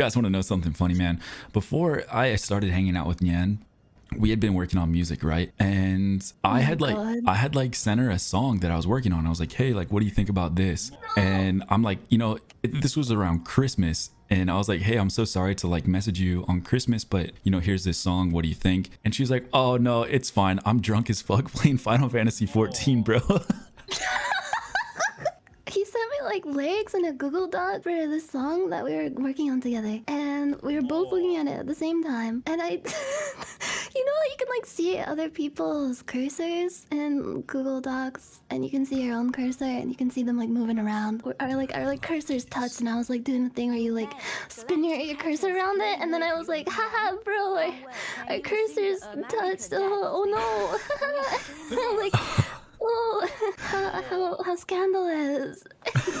You guys want to know something funny, man? Before I started hanging out with Nyan, we had been working on music, right? And I had like sent her a song that I was working on. I was like, hey, like, what do you think about this? And I'm like, this was around Christmas. And I was like, hey, I'm so sorry to like message you on Christmas, but here's this song. What do you think? And she's like, oh no, it's fine. I'm drunk as fuck playing Final Fantasy 14, bro. He sent me like lyrics in a Google Doc for this song that we were working on together, and we were both looking at it at the same time. And I, you can like see other people's cursors in Google Docs, and you can see your own cursor, and you can see them like moving around. Our cursors touched, and I was like doing the thing where you like spin your cursor around it, and then I was like, haha, bro, our cursors touched. Oh no, like. Oh, how scandalous.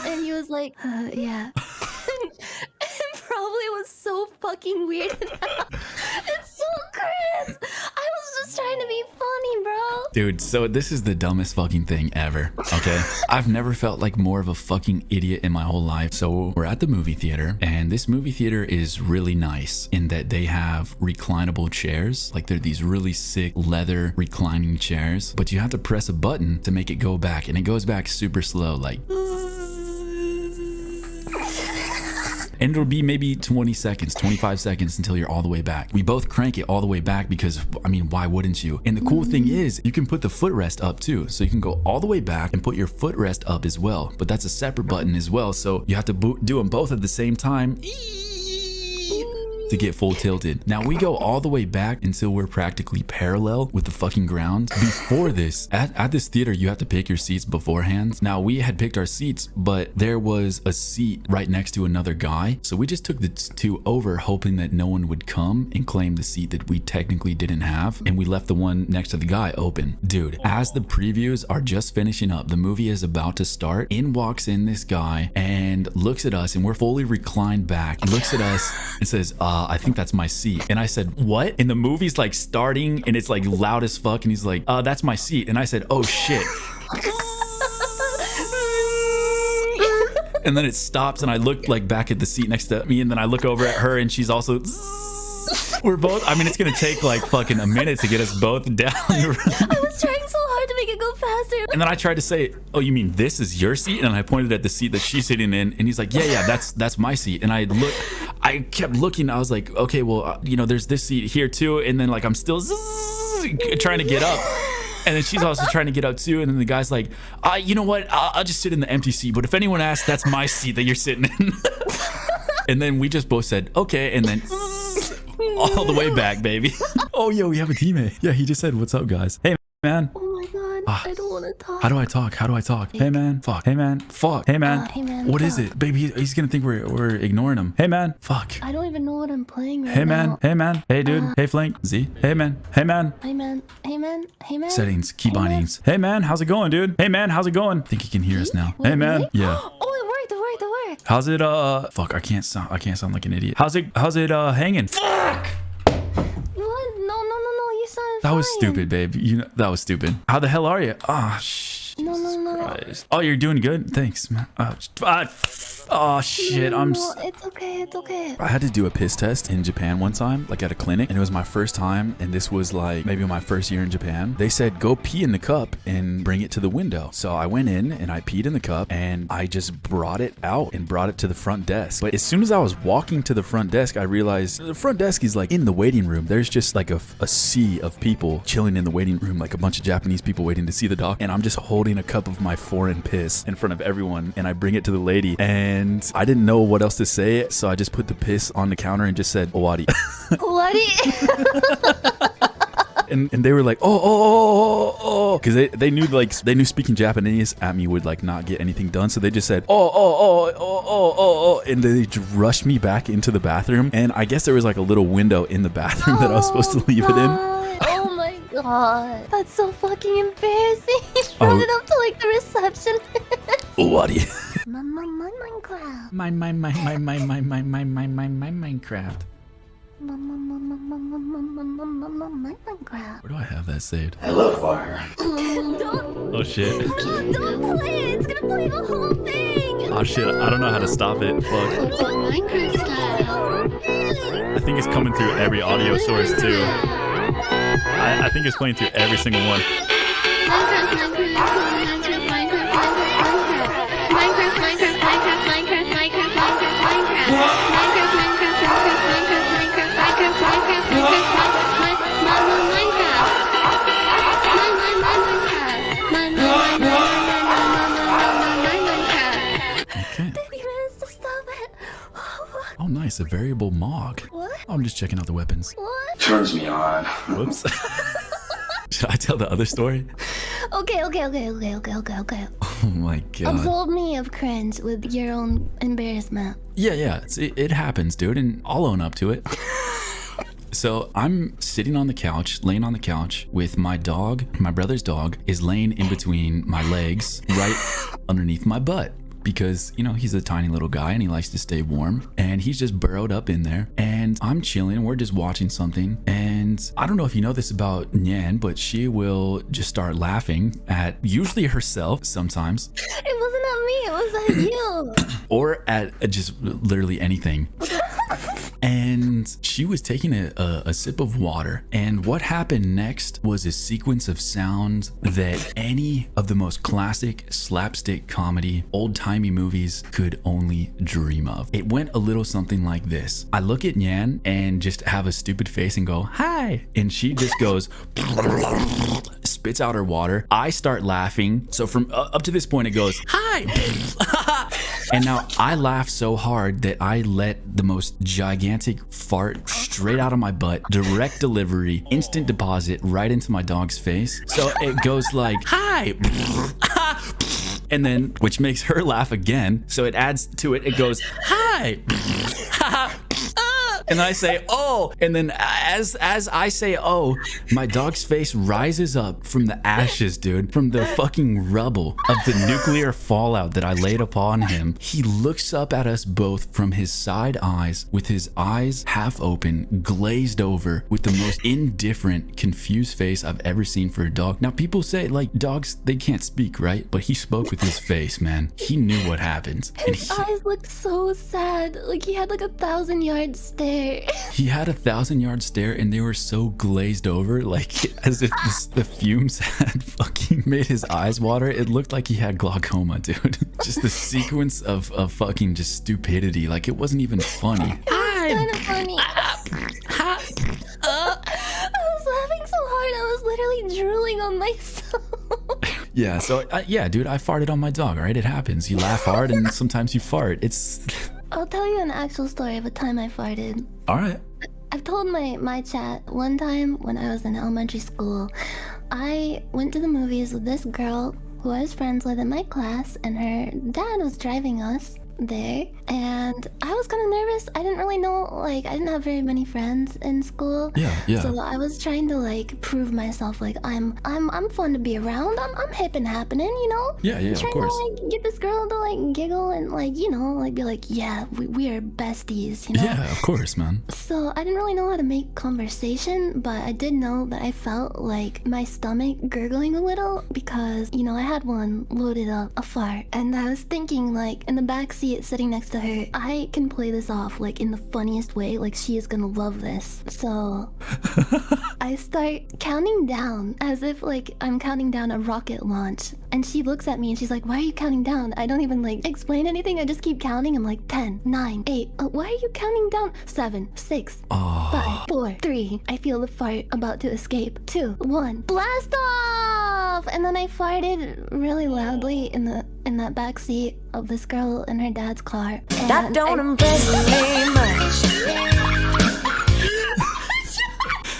And he was like, yeah. It probably was so fucking weird. It's so cringe. I was just trying to be funny, bro. Dude, so this is the dumbest fucking thing ever, okay? I've never felt like more of a fucking idiot in my whole life. So we're at the movie theater, and this movie theater is really nice in that they have reclinable chairs. Like they're these really sick leather reclining chairs, but you have to press a button to make it go back, and it goes back super slow, like... And it'll be maybe 20 seconds, 25 seconds until you're all the way back. We both crank it all the way back because, I mean, why wouldn't you? And the cool thing is you can put the footrest up too. So you can go all the way back and put your footrest up as well. But that's a separate button as well. So you have to do them both at the same time to get full tilted. Now we go all the way back until we're practically parallel with the fucking ground. Before this, at this theater, you have to pick your seats beforehand. Now we had picked our seats, but there was a seat right next to another guy. So we just took the two over, hoping that no one would come and claim the seat that we technically didn't have. And we left the one next to the guy open. Dude, as the previews are just finishing up, the movie is about to start. In walks in this guy and looks at us, and we're fully reclined back. He looks at us and says, I think that's my seat. And I said, what? And the movie's like starting and it's like loud as fuck. And he's like, that's my seat. And I said, oh shit. And then it stops and I look like back at the seat next to me, and then I look over at her and she's also... We're both, I mean, it's gonna take like fucking a minute to get us both down. I was trying so hard to make it go faster. And then I tried to say, oh, you mean this is your seat? And I pointed at the seat that she's sitting in, and he's like, yeah, that's my seat. And I kept looking, I was like, okay, well, there's this seat here too. And then like I'm still trying to get up. And then she's also trying to get up too. And then the guy's like, you know what? I'll just sit in the empty seat. But if anyone asks, that's my seat that you're sitting in. And then we just both said, okay. And then all the way back, baby. Oh, yo, we have a teammate. Yeah, he just said, what's up, guys? Hey, man. Oh my god, I don't want to talk. How do I talk? Hey, man. Fuck. Hey, man. Fuck. Hey, man. Hey, man. What is it? Baby, he's gonna think we're ignoring him. Hey, man. Fuck. I don't even know what I'm playing right Hey, now. man. Hey, man. Hey, dude. Hey, Flank. Z. Hey, man. Hey, man. Hey, man. Hey, man. Hey, man. Settings. Key Hey, man. bindings. Hey, man. How's it going, dude? Hey, man. How's it going? I think he can hear us now. Wait, Hey, man. really? Yeah. Oh, it worked. How's it, fuck, I can't sound like an idiot. How's it, hanging? Fuck! What? No, you sound That was fine. stupid, babe. That was stupid. How the hell are you? Ah, No. Christ. Oh, you're doing good? Thanks, man. Oh, shit. No, it's okay. I had to do a piss test in Japan one time, like at a clinic, and it was my first time, and this was like maybe my first year in Japan. They said, go pee in the cup and bring it to the window. So I went in and I peed in the cup, and I just brought it out and brought it to the front desk. But as soon as I was walking to the front desk, I realized the front desk is like in the waiting room. There's just like a sea of people chilling in the waiting room, like a bunch of Japanese people waiting to see the doc. And I'm just holding a cup of my foreign piss in front of everyone, and I bring it to the lady, and I didn't know what else to say, so I just put the piss on the counter and just said, Owari. And they were like, oh, because they knew speaking Japanese at me would like not get anything done, so they just said, oh, and they just rushed me back into the bathroom. And I guess there was like a little window in the bathroom that I was supposed to leave it in. Oh my god, that's so fucking embarrassing. You brought it up to like the reception. Owari. Minecraft. My Minecraft. Minecraft. Where do I have that saved? I love fire. Don't, Oh shit. don't play it. It's gonna play the whole thing. Oh shit, I don't know how to stop it. Fuck. Minecraft style. I think it's coming through every audio source too. I think it's playing through every single one. Okay. Oh nice, a variable mog. What? Oh, I'm just checking out the weapons. What? Turns me on. Whoops. Should I tell the other story? Okay. Oh my god. Absolve me of cringe with your own embarrassment. Yeah, it happens, dude, and I'll own up to it. So I'm sitting on the couch, laying on the couch with my dog. My brother's dog is laying in between my legs, right underneath my butt. Because, you know, he's a tiny little guy and he likes to stay warm. And he's just burrowed up in there. And I'm chilling and we're just watching something. And I don't know if you know this about Nyan, but she will just start laughing at usually herself sometimes. It wasn't at me, it was at you. Or at just literally anything. And she was taking a sip of water. And what happened next was a sequence of sounds that any of the most classic slapstick comedy, old-timey movies could only dream of. It went a little something like this. I look at Nyan and just have a stupid face and go, hi. And she just goes, spits out her water. I start laughing. So from up to this point, it goes, hi. And now I laugh so hard that I let the most gigantic fart straight out of my butt, direct delivery, instant deposit right into my dog's face. So it goes like, hi. And then, which makes her laugh again. So it adds to it. It goes, hi. And I say, oh. And then as I say, oh, my dog's face rises up from the ashes, dude, from the fucking rubble of the nuclear fallout that I laid upon him. He looks up at us both from his side eyes with his eyes half open, glazed over, with the most indifferent, confused face I've ever seen for a dog. Now, people say, like, dogs, they can't speak, right? But he spoke with his face, man. He knew what happened. And His eyes looked so sad. Like he had like 1,000-yard stare. he had 1,000-yard stare and they were so glazed over, like as if the fumes had fucking made his eyes water. It looked like he had glaucoma, dude. Just the sequence of fucking just stupidity. Like it wasn't even funny. Kind of funny. I was laughing so hard I was literally drooling on myself. Yeah, so yeah, dude, I farted on my dog, all right? It happens. You laugh hard and sometimes you fart. It's... I'll tell you an actual story of a time I farted. All right. I've told my chat one time when I was in elementary school, I went to the movies with this girl who I was friends with in my class, and her dad was driving us there, and I was kind of nervous. I didn't really know, like, I didn't have very many friends in school. Yeah. So I was trying to like prove myself, like I'm fun to be around. I'm hip and happening, you know. Yeah, of Trying course. to like get this girl to like giggle and like, you know, like be like, yeah, we are besties, you know. Yeah, of course, man. So I didn't really know how to make conversation, but I did know that I felt like my stomach gurgling a little because, you know, I had one loaded up, a fart, and I was thinking like in the back seat sitting next to her, I can play this off like in the funniest way, like she is gonna love this. So I start counting down as if like I'm counting down a rocket launch, and she looks at me and she's like, why are you counting down? I don't even like explain anything. I just keep counting. I'm like 10, 9, 8. Why are you counting down? 7, 6, 5, 4, 3. I feel the fart about to escape. 2, 1. Blast off! And then I farted really loudly in that back seat of this girl in her dad's car. That don't impress me much.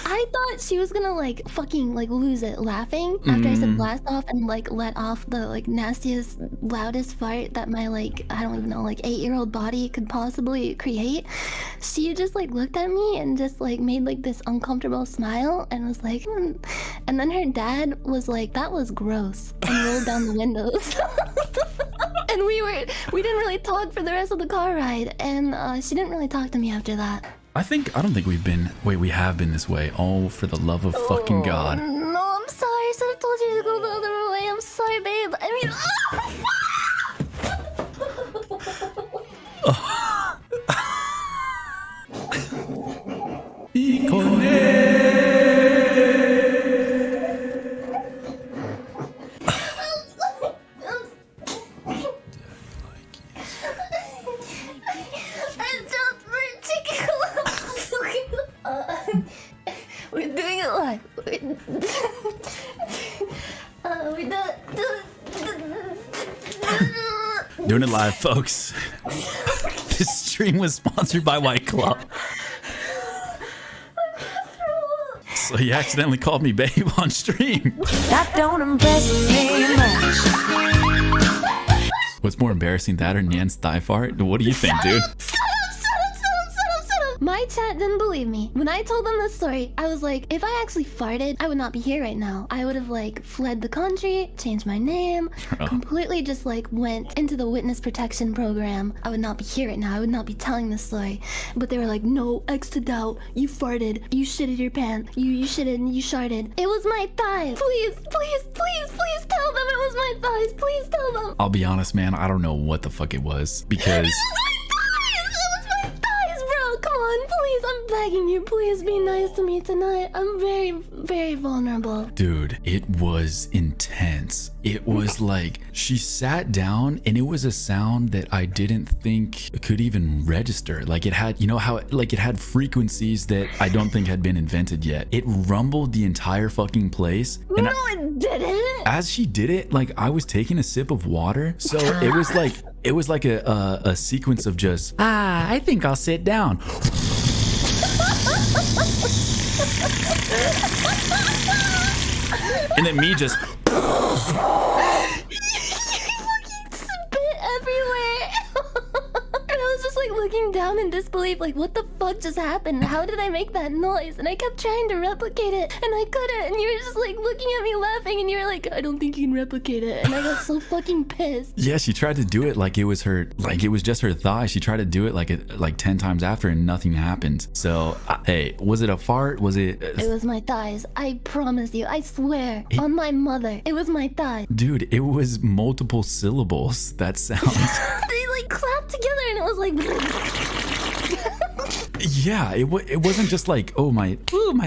I thought she was gonna like fucking like lose it laughing after I said blast off and like let off the like nastiest, loudest fart that my like, I don't even know, like 8-year-old body could possibly create. She just like looked at me and just like made like this uncomfortable smile and was like, and then her dad was like, that was gross, and rolled down the windows. And we didn't really talk for the rest of the car ride, and she didn't really talk to me after that. I don't think we've been. Wait, we have been this way. Oh, for the love of fucking God. No, I'm sorry. I should have told you to go the other way. I'm sorry, babe. I mean, we're doing it live. We're Doing it live, folks. This stream was sponsored by White Claw. So he accidentally called me babe on stream. That don't impress me much. What's more embarrassing, that or Nyan's thigh fart? What do you think, dude? My chat didn't believe me. When I told them this story, I was like, if I actually farted, I would not be here right now. I would have like fled the country, changed my name, completely just like went into the witness protection program. I would not be here right now. I would not be telling this story. But they were like, no, X to doubt. You farted. You shitted your pants. You shitted and you sharted. It was my thighs. Please, please, please, please tell them it was my thighs. Please tell them. I'll be honest, man. I don't know what the fuck it was because. Please, I'm begging you, please be nice to me tonight. I'm very, very vulnerable. Dude, it was intense. It was like she sat down and it was a sound that I didn't think could even register. Like it had, you know how like it had frequencies that I don't think had been invented yet. It rumbled the entire fucking place. And no, it didn't. As she did it, like I was taking a sip of water. So it was like a sequence of just, I think I'll sit down. And then me just spit everywhere. And I was just like looking down in disbelief, like what the fuck just happened? How did I make that noise? And I kept trying to replicate it and I couldn't. And you were just like looking at me laughing and you were like, I don't think you can replicate it. And I got so fucking pissed. yeah, she tried to do it like it was her, like it was just her thigh. She tried to do it like 10 times after and nothing happened. So hey, was it a fart? Was it? It was my thighs. I promise you. I swear on my mother. It was my thighs. Dude, it was multiple syllables. That sound. They like clapped together and it was like. Yeah, it wasn't just like, oh my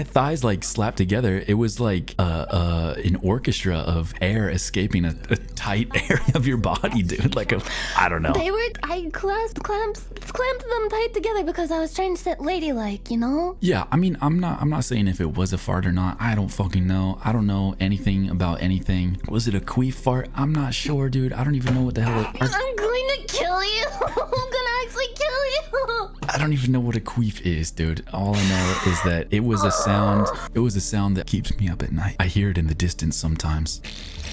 thighs like slapped together. It was like an orchestra of air escaping a tight area of your body, dude. Like I don't know. I clamped them tight together because I was trying to sit ladylike, you know? Yeah, I mean, I'm not saying if it was a fart or not. I don't fucking know. I don't know anything about anything. Was it a queef fart? I'm not sure, dude. I don't even know what the hell I'm going to kill you. I'm gonna actually kill you. I don't even know what a queef is, dude. All I know is that it was a sound. It was a sound that keeps me up at night. I hear it in the distance sometimes.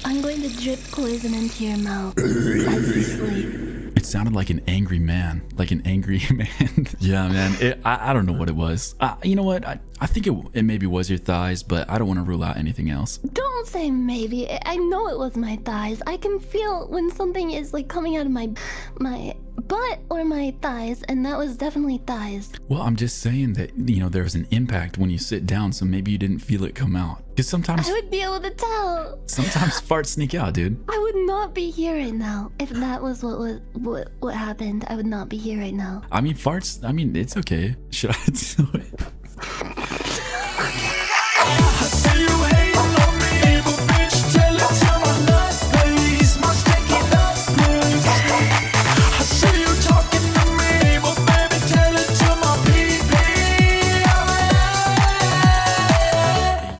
I'm going to drip poison into your mouth as you sleep. It sounded like an angry man, like an angry man. Yeah, man. I don't know what it was. You know what? I think it maybe was your thighs, but I don't want to rule out anything else. Don't say maybe. I know it was my thighs. I can feel when something is like coming out of my butt or my thighs, and that was definitely thighs. Well, I'm just saying that, you know, there's an impact when you sit down, so maybe you didn't feel it come out. Because sometimes I would be able to tell. Sometimes farts sneak out, dude. I would not be here right now if that was what happened. I would not be here right now. I mean, farts. I mean, it's okay. Should I do it?